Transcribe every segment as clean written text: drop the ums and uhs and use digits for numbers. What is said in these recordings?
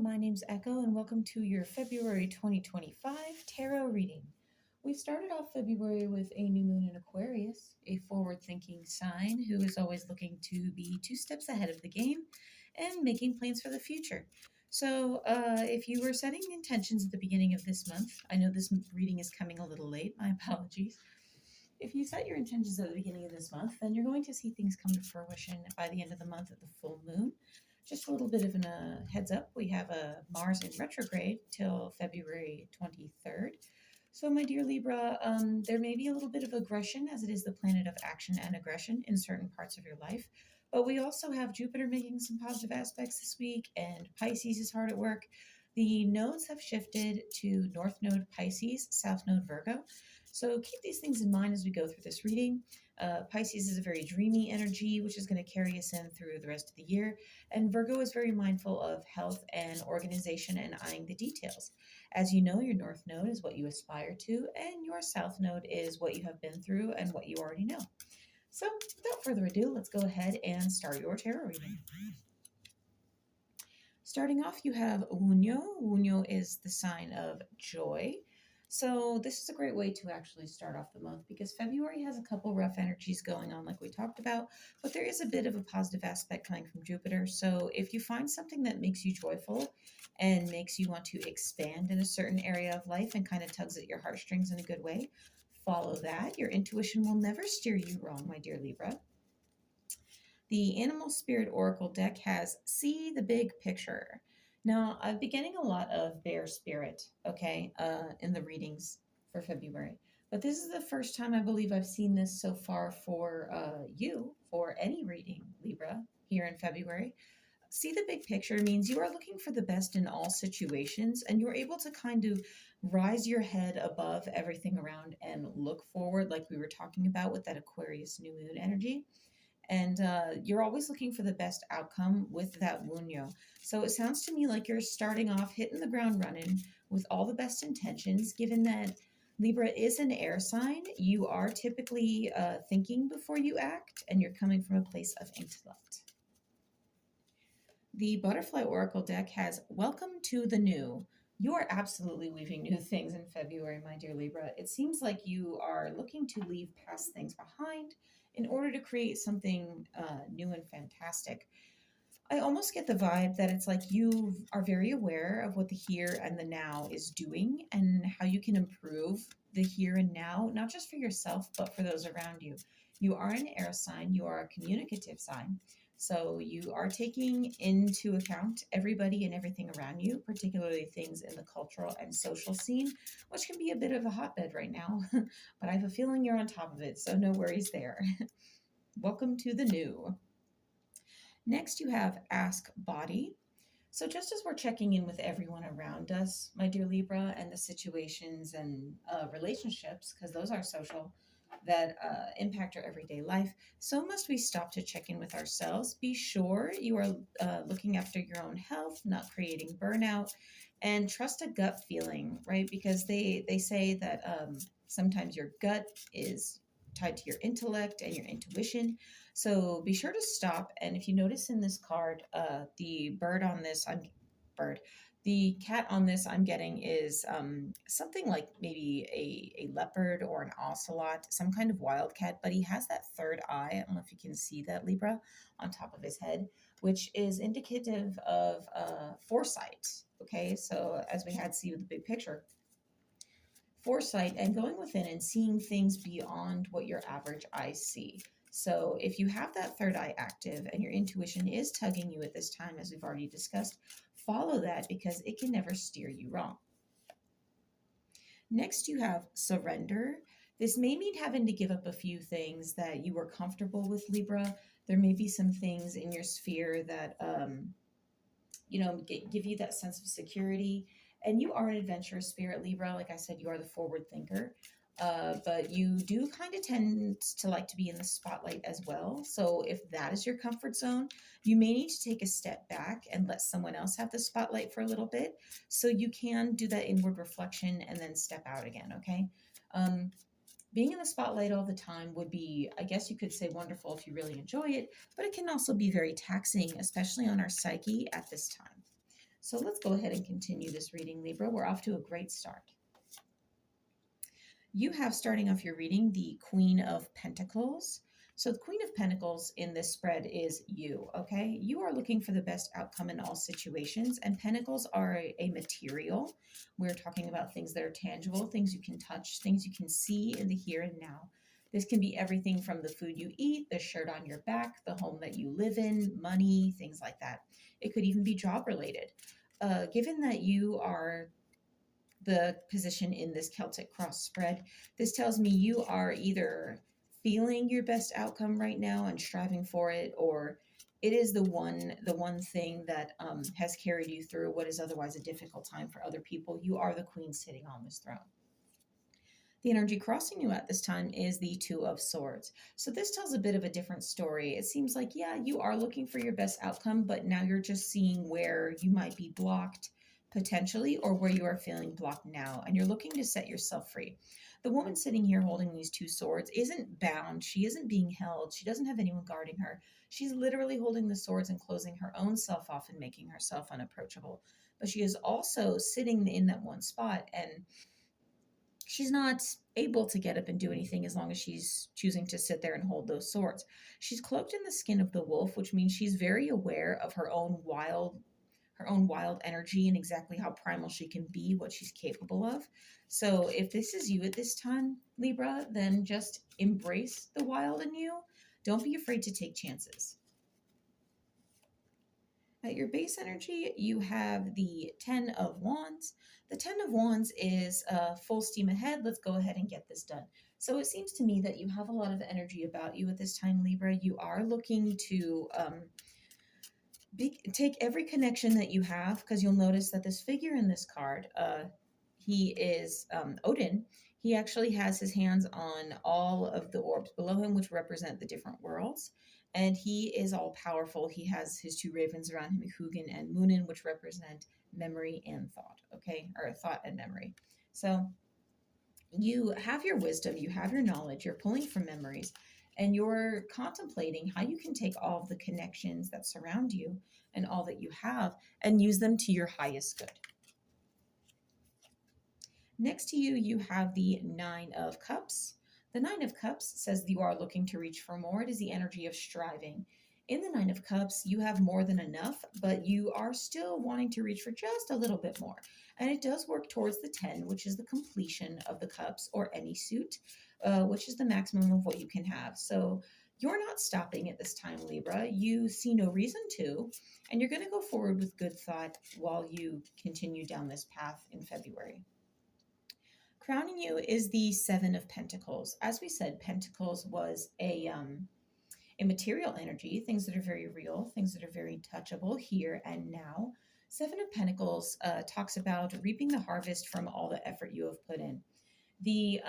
my name's Echo, and welcome to your February 2025 tarot reading. We started off February with a new moon in Aquarius, a forward thinking sign who is always looking to be 2 steps ahead of the game and making plans for the future. So, if you were setting intentions at the beginning of this month, I know this reading is coming a little late, my apologies. If you set your intentions at the beginning of this month, then you're going to see things come to fruition by the end of the month at the full moon. Just a little bit of a heads up, we have a Mars in retrograde till February 23rd. So, my dear Libra, there may be a little bit of aggression as it is the planet of action and aggression in certain parts of your life. But we also have Jupiter making some positive aspects this week, and Pisces is hard at work. The nodes have shifted to North Node Pisces, South Node Virgo. So keep these things in mind as we go through this reading. Pisces is a very dreamy energy, which is going to carry us in through the rest of the year. And Virgo is very mindful of health and organization and eyeing the details. As you know, your North Node is what you aspire to, and your South Node is what you have been through and what you already know. So without further ado, let's go ahead and start your tarot reading. Starting off, you have Wunyo. Wunyo is the sign of joy. So this is a great way to actually start off the month because February has a couple rough energies going on like we talked about, but there is a bit of a positive aspect coming from Jupiter. So if you find something that makes you joyful and makes you want to expand in a certain area of life and kind of tugs at your heartstrings in a good way, follow that. Your intuition will never steer you wrong, my dear Libra. The Animal Spirit Oracle deck has See the Big Picture. Now, I've been getting a lot of bear spirit, in the readings for February. But this is the first time I believe I've seen this so far for you, for any reading, Libra, here in February. See the big picture means you are looking for the best in all situations, and you're able to kind of rise your head above everything around and look forward, like we were talking about with that Aquarius new moon energy. And you're always looking for the best outcome with that Wunyo. So it sounds to me like you're starting off hitting the ground running with all the best intentions, given that Libra is an air sign. You are typically thinking before you act, and you're coming from a place of intellect. The Butterfly Oracle deck has Welcome to the New. You are absolutely weaving new things in February, my dear Libra. It seems like you are looking to leave past things behind in order to create something new and fantastic. I almost get the vibe that it's like you are very aware of what the here and the now is doing and how you can improve the here and now, not just for yourself, but for those around you. You are an air sign. You are a communicative sign. So you are taking into account everybody and everything around you, particularly things in the cultural and social scene, which can be a bit of a hotbed right now, but I have a feeling you're on top of it, so no worries there. Welcome to the new. Next, you have Ask Body. So just as we're checking in with everyone around us, my dear Libra, and the situations and relationships, because those are social, that impact our everyday life, so must we stop to check in with ourselves. Be sure you are looking after your own health, not creating burnout, and trust a gut feeling, right? Because they say that sometimes your gut is tied to your intellect and your intuition. So be sure to stop. And if you notice in this card, the cat on this I'm getting is something like maybe a leopard or an ocelot, some kind of wild cat, but he has that third eye. I don't know if you can see that, Libra, on top of his head, which is indicative of foresight. Okay, so as we had see with the big picture, foresight and going within and seeing things beyond what your average eyes see. So if you have that third eye active and your intuition is tugging you at this time, as we've already discussed, follow that because it can never steer you wrong. Next, you have Surrender. This may mean having to give up a few things that you were comfortable with, Libra. There may be some things in your sphere that, give you that sense of security. And you are an adventurous spirit, Libra. Like I said, you are the forward thinker. But you do kind of tend to like to be in the spotlight as well. So if that is your comfort zone, you may need to take a step back and let someone else have the spotlight for a little bit so you can do that inward reflection and then step out again, okay? Being in the spotlight all the time would be, I guess you could say, wonderful if you really enjoy it, but it can also be very taxing, especially on our psyche at this time. So let's go ahead and continue this reading, Libra. We're off to a great start. You have, starting off your reading, the Queen of Pentacles. So the Queen of Pentacles in this spread is you, okay? You are looking for the best outcome in all situations, and pentacles are a material. We're talking about things that are tangible, things you can touch, things you can see in the here and now. This can be everything from the food you eat, the shirt on your back, the home that you live in, money, things like that. It could even be job related. Given that you are the position in this Celtic cross spread, this tells me you are either feeling your best outcome right now and striving for it, or it is the one thing that has carried you through what is otherwise a difficult time for other people. You are the queen sitting on this throne. The energy crossing you at this time is the Two of Swords. So this tells a bit of a different story. It seems like, yeah, you are looking for your best outcome, but now you're just seeing where you might be blocked potentially, or where you are feeling blocked now, and you're looking to set yourself free. The woman sitting here holding these two swords isn't bound. She isn't being held. She doesn't have anyone guarding her. She's literally holding the swords and closing her own self off and making herself unapproachable. But she is also sitting in that one spot, and she's not able to get up and do anything as long as she's choosing to sit there and hold those swords. She's cloaked in the skin of the wolf, which means she's very aware of her own wild energy and exactly how primal she can be, what she's capable of. So if this is you at this time, Libra, then just embrace the wild in you. Don't be afraid to take chances. At your base energy, you have the Ten of Wands. The Ten of Wands is full steam ahead. Let's go ahead and get this done. So it seems to me that you have a lot of energy about you at this time, Libra. You are looking to take every connection that you have, because you'll notice that this figure in this card, he is Odin. He actually has his hands on all of the orbs below him, which represent the different worlds. And he is all powerful. He has his two ravens around him, Hugin and Munin, which represent memory and thought, okay? Or thought and memory. So you have your wisdom, you have your knowledge, you're pulling from memories, and you're contemplating how you can take all of the connections that surround you and all that you have and use them to your highest good. Next to you, you have the Nine of Cups. The Nine of Cups says you are looking to reach for more. It is the energy of striving. In the Nine of Cups, you have more than enough, but you are still wanting to reach for just a little bit more. And it does work towards the 10, which is the completion of the cups or any suit, which is the maximum of what you can have. So you're not stopping at this time, Libra. You see no reason to, and you're going to go forward with good thought while you continue down this path in February. Crowning you is the Seven of Pentacles. As we said, Pentacles was a material energy, things that are very real, things that are very touchable here and now. Seven of Pentacles talks about reaping the harvest from all the effort you have put in. The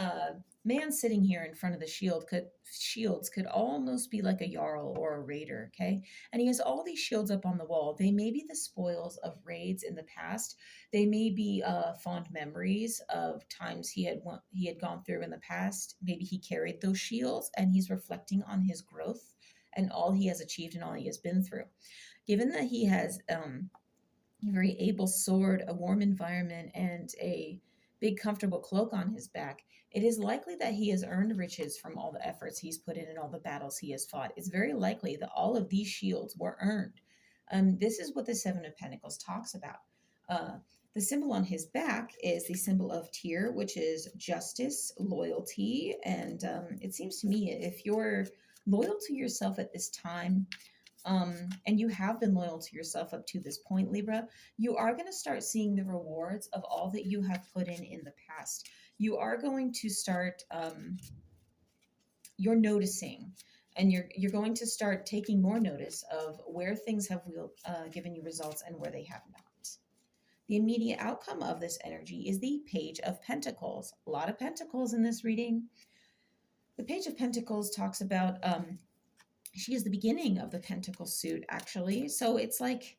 man sitting here in front of the shields could almost be like a jarl or a raider, okay? And he has all these shields up on the wall. They may be the spoils of raids in the past. They may be fond memories of times he had gone through in the past. Maybe he carried those shields and he's reflecting on his growth and all he has achieved and all he has been through. Given that he has a very able sword, a warm environment, and a big comfortable cloak on his back, it is likely that he has earned riches from all the efforts he's put in and all the battles he has fought. It's very likely that all of these shields were earned. This is what the Seven of Pentacles talks about. The symbol on his back is the symbol of Tyr, which is justice, loyalty, and it seems to me if you're loyal to yourself at this time, and you have been loyal to yourself up to this point, Libra, you are going to start seeing the rewards of all that you have put in the past. You are going to start, you're noticing, and you're going to start taking more notice of where things have given you results and where they have not. The immediate outcome of this energy is the Page of Pentacles. A lot of pentacles in this reading. The Page of Pentacles talks about she is the beginning of the pentacle suit, actually. So it's like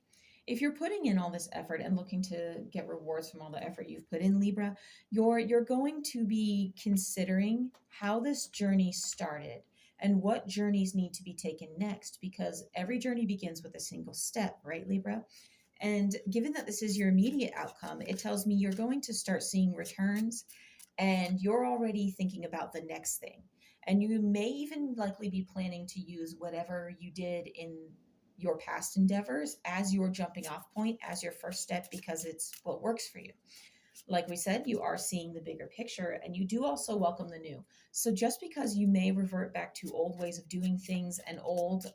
if you're putting in all this effort and looking to get rewards from all the effort you've put in, Libra, you're going to be considering how this journey started and what journeys need to be taken next, because every journey begins with a single step, right, Libra? And given that this is your immediate outcome, it tells me you're going to start seeing returns and you're already thinking about the next thing. And you may even likely be planning to use whatever you did in your past endeavors as your jumping off point, as your first step, because it's what works for you. Like we said, you are seeing the bigger picture and you do also welcome the new. So just because you may revert back to old ways of doing things and old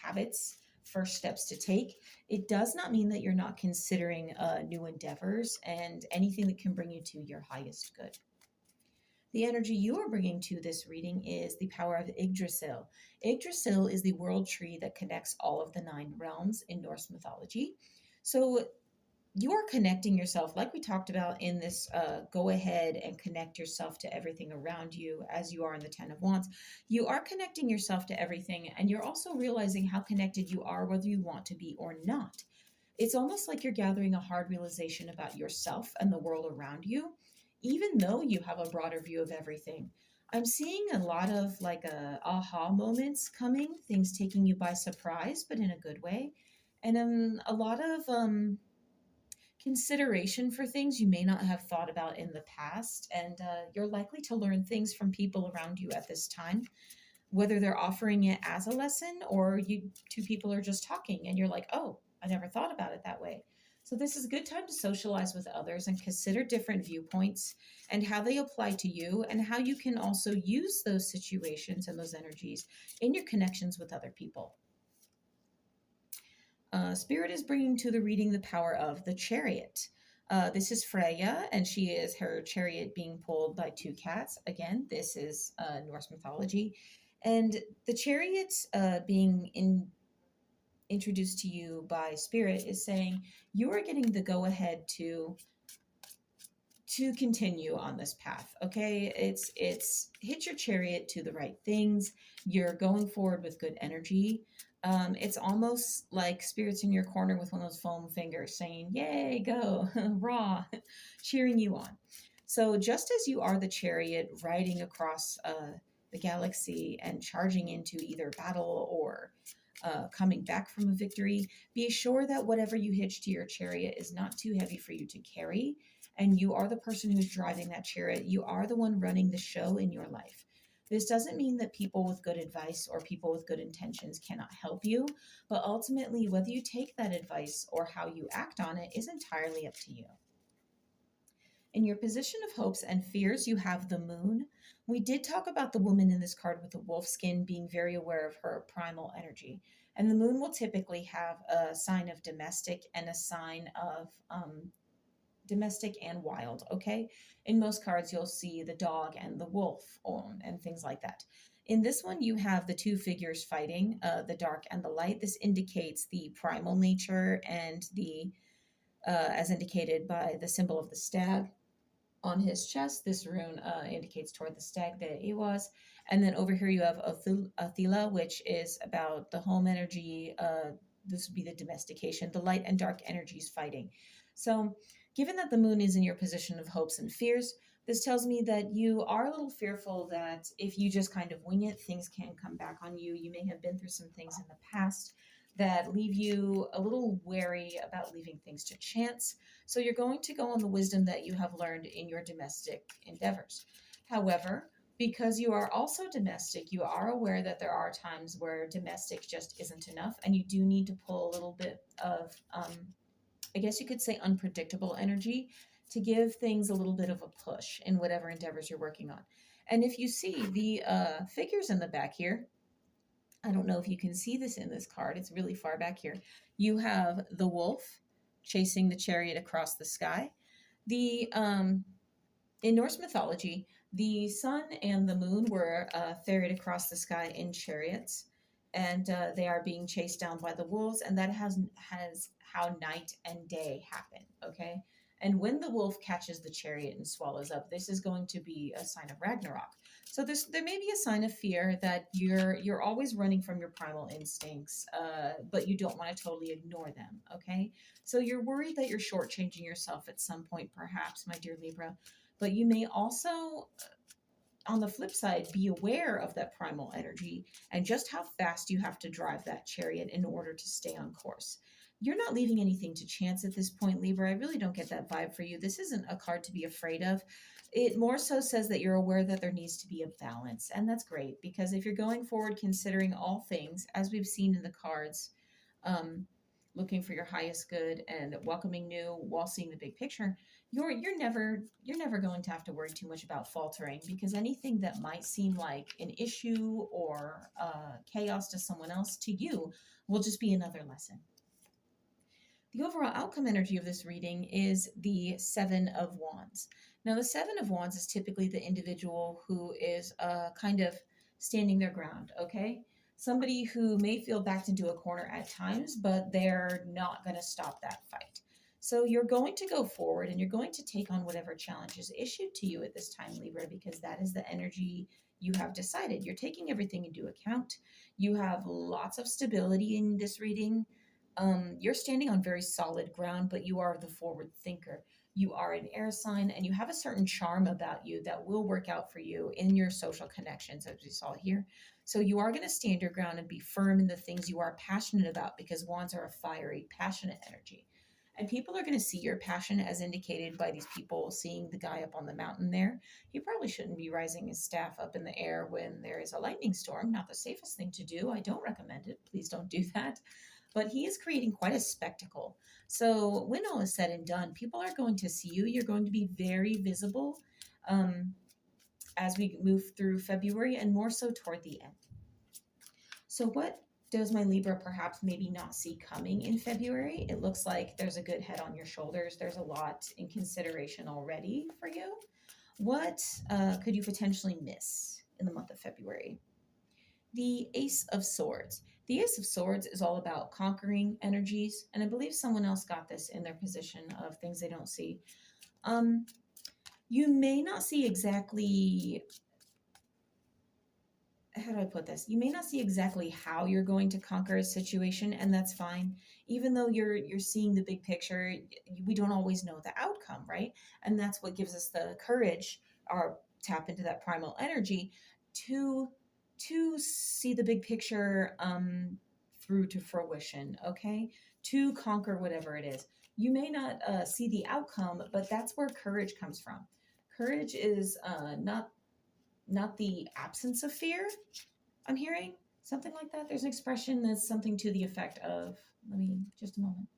habits, first steps to take, it does not mean that you're not considering new endeavors and anything that can bring you to your highest good. The energy you are bringing to this reading is the power of Yggdrasil. Yggdrasil is the world tree that connects all of the 9 realms in Norse mythology. So you are connecting yourself, like we talked about in this go ahead and connect yourself to everything around you as you are in the 10 of Wands. You are connecting yourself to everything, and you're also realizing how connected you are, whether you want to be or not. It's almost like you're gathering a hard realization about yourself and the world around you, even though you have a broader view of everything. I'm seeing a lot of like aha moments coming, things taking you by surprise, but in a good way. And a lot of consideration for things you may not have thought about in the past. And you're likely to learn things from people around you at this time, whether they're offering it as a lesson or you two people are just talking and you're like, oh, I never thought about it that way. So this is a good time to socialize with others and consider different viewpoints and how they apply to you and how you can also use those situations and those energies in your connections with other people. Spirit is bringing to the reading the power of the Chariot. This is Freya, and she is her chariot being pulled by 2 cats. Again, this is Norse mythology. And the chariot being introduced to you by Spirit is saying you are getting the go ahead to continue on this path. Okay, it's hit your chariot to the right things. You're going forward with good energy. It's almost like Spirit's in your corner with one of those foam fingers saying, yay, go, raw, cheering you on. So just as you are the chariot riding across the galaxy and charging into either battle or coming back from a victory, be sure that whatever you hitch to your chariot is not too heavy for you to carry. And you are the person who's driving that chariot. You are the one running the show in your life. This doesn't mean that people with good advice or people with good intentions cannot help you, but ultimately, whether you take that advice or how you act on it is entirely up to you. In your position of hopes and fears, you have the moon. We did talk about the woman in this card with the wolf skin being very aware of her primal energy. And the moon will typically have a sign of domestic and a sign of domestic and wild, okay? In most cards, you'll see the dog and the wolf and things like that. In this one, you have the 2 figures fighting, the dark and the light. This indicates the primal nature and the, as indicated by the symbol of the stag on his chest. This rune indicates toward the stag that he was. And then over here you have Athila, which is about the home energy. This would be the domestication, the light and dark energies fighting. So given that the moon is in your position of hopes and fears, this tells me that you are a little fearful that if you just kind of wing it, things can come back on you. You may have been through some things in the past that leave you a little wary about leaving things to chance. So you're going to go on the wisdom that you have learned in your domestic endeavors. However, because you are also domestic, you are aware that there are times where domestic just isn't enough, and you do need to pull a little bit of, I guess you could say, unpredictable energy to give things a little bit of a push in whatever endeavors you're working on. And if you see the figures in the back here, I don't know if you can see this in this card. It's really far back here. You have the wolf chasing the chariot across the sky. The in Norse mythology, the sun and the moon were ferried across the sky in chariots, and they are being chased down by the wolves, and that has how night and day happen. Okay. And when the wolf catches the chariot and swallows up, this is going to be a sign of Ragnarok. So there may be a sign of fear that you're always running from your primal instincts, but you don't want to totally ignore them, okay? So you're worried that you're shortchanging yourself at some point, perhaps, my dear Libra, but you may also, on the flip side, be aware of that primal energy and just how fast you have to drive that chariot in order to stay on course. You're not leaving anything to chance at this point, Libra. I really don't get that vibe for you. This isn't a card to be afraid of. It more so says that you're aware that there needs to be a balance. And that's great because if you're going forward considering all things, as we've seen in the cards, um, looking for your highest good and welcoming new while seeing the big picture, you're never going to have to worry too much about faltering, because anything that might seem like an issue or chaos to someone else, to you will just be another lesson. The overall outcome energy of this reading is the Seven of Wands. Now, the Seven of Wands is typically the individual who is kind of standing their ground, okay? Somebody who may feel backed into a corner at times, but they're not going to stop that fight. So you're going to go forward and you're going to take on whatever challenge is issued to you at this time, Libra, because that is the energy you have decided. You're taking everything into account. You have lots of stability in this reading. You're standing on very solid ground, but you are the forward thinker. You are an air sign, and you have a certain charm about you that will work out for you in your social connections, as we saw here. So you are going to stand your ground and be firm in the things you are passionate about, because wands are a fiery, passionate energy. And people are going to see your passion as indicated by these people seeing the guy up on the mountain there. He probably shouldn't be rising his staff up in the air when there is a lightning storm. Not the safest thing to do. I don't recommend it. Please don't do that. But he is creating quite a spectacle. So when all is said and done, people are going to see you. You're going to be very visible as we move through February, and more so toward the end. So what does my Libra perhaps maybe not see coming in February? It looks like there's a good head on your shoulders. There's a lot in consideration already for you. What could you potentially miss in the month of February? The Ace of Swords. The Ace of Swords is all about conquering energies, and I believe someone else got this in their position of things they don't see. You may not see exactly, how do I put this? You may not see exactly how you're going to conquer a situation, and that's fine. Even though you're seeing the big picture, we don't always know the outcome, right? And that's what gives us the courage, or tap into that primal energy to see the big picture through to fruition, okay? To conquer whatever it is. You may not see the outcome, but that's where courage comes from. Courage is not the absence of fear, I'm hearing. Something like that. There's an expression that's something to the effect of, just a moment.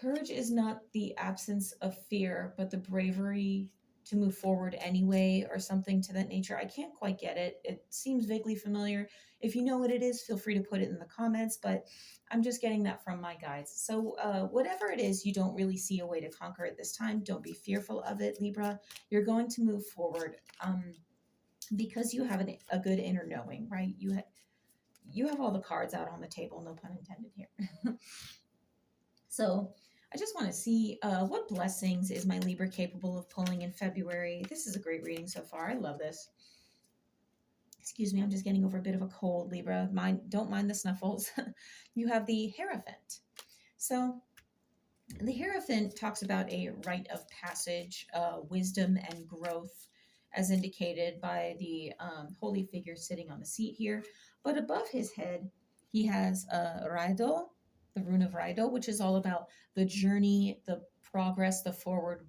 Courage is not the absence of fear, but the bravery to move forward anyway, or something to that nature. I can't quite get it. It seems vaguely familiar. If you know what it is, feel free to put it in the comments, but I'm just getting that from my guides. So whatever it is, you don't really see a way to conquer it this time. Don't be fearful of it, Libra. You're going to move forward because you have a good inner knowing, right? You have all the cards out on the table, no pun intended here. So I just want to see what blessings is my Libra capable of pulling in February. This is a great reading so far. I love this. Excuse me, I'm just getting over a bit of a cold, Libra. Don't mind the snuffles. You have the Hierophant. So the Hierophant talks about a rite of passage, wisdom and growth, as indicated by the holy figure sitting on the seat here. But above his head, he has Raido, the rune of Raido, which is all about the journey, the progress, the forward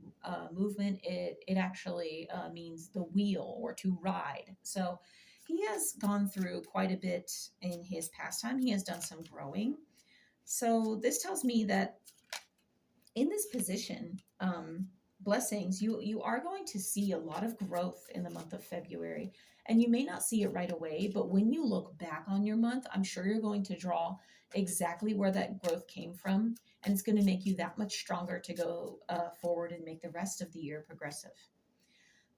movement. It actually means the wheel, or to ride. So he has gone through quite a bit in his pastime. He has done some growing. So this tells me that in this position, blessings, you are going to see a lot of growth in the month of February. And you may not see it right away, but when you look back on your month, I'm sure you're going to draw exactly where that growth came from. And it's going to make you that much stronger to go forward and make the rest of the year progressive.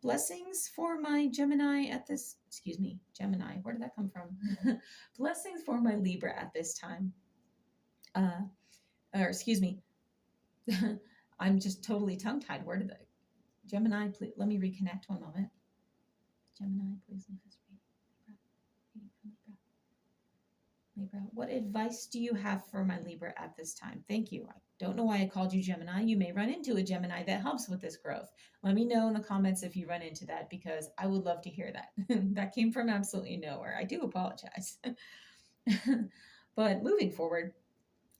Blessings for my Gemini at this, Gemini, where did that come from? Blessings for my Libra at this time. I'm just totally tongue-tied. Where did the Gemini, please, let me reconnect one moment. Gemini, please leave this reading. Libra. What advice do you have for my Libra at this time? Thank you. I don't know why I called you Gemini. You may run into a Gemini that helps with this growth. Let me know in the comments if you run into that, because I would love to hear that. That came from absolutely nowhere. I do apologize. But moving forward,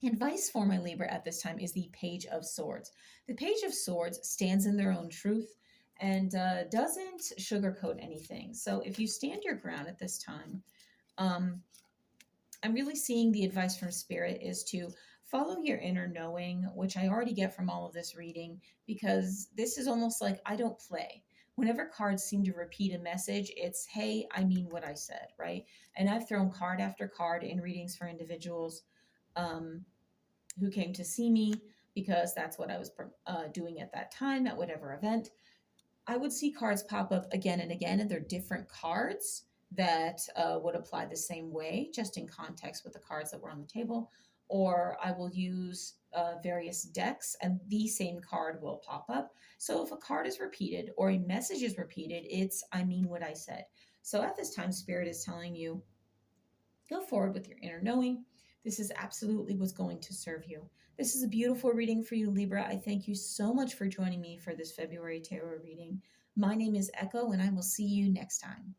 Advice for my Libra at this time is the Page of Swords. The Page of Swords stands in their own truth and doesn't sugarcoat anything. So if you stand your ground at this time, um, I'm really seeing the advice from Spirit is to follow your inner knowing, which I already get from all of this reading, because this is almost like I don't play. Whenever cards seem to repeat a message, it's, hey, I mean what I said, right? And I've thrown card after card in readings for individuals um, who came to see me because that's what I was doing at that time at whatever event. I would see cards pop up again and again, and they're different cards that would apply the same way, just in context with the cards that were on the table. Or I will use various decks, and the same card will pop up. So if a card is repeated or a message is repeated, it's I mean what I said. So at this time, Spirit is telling you go forward with your inner knowing. This is absolutely what's going to serve you. This is a beautiful reading for you, Libra. I thank you so much for joining me for this February tarot reading. My name is Echo, and I will see you next time.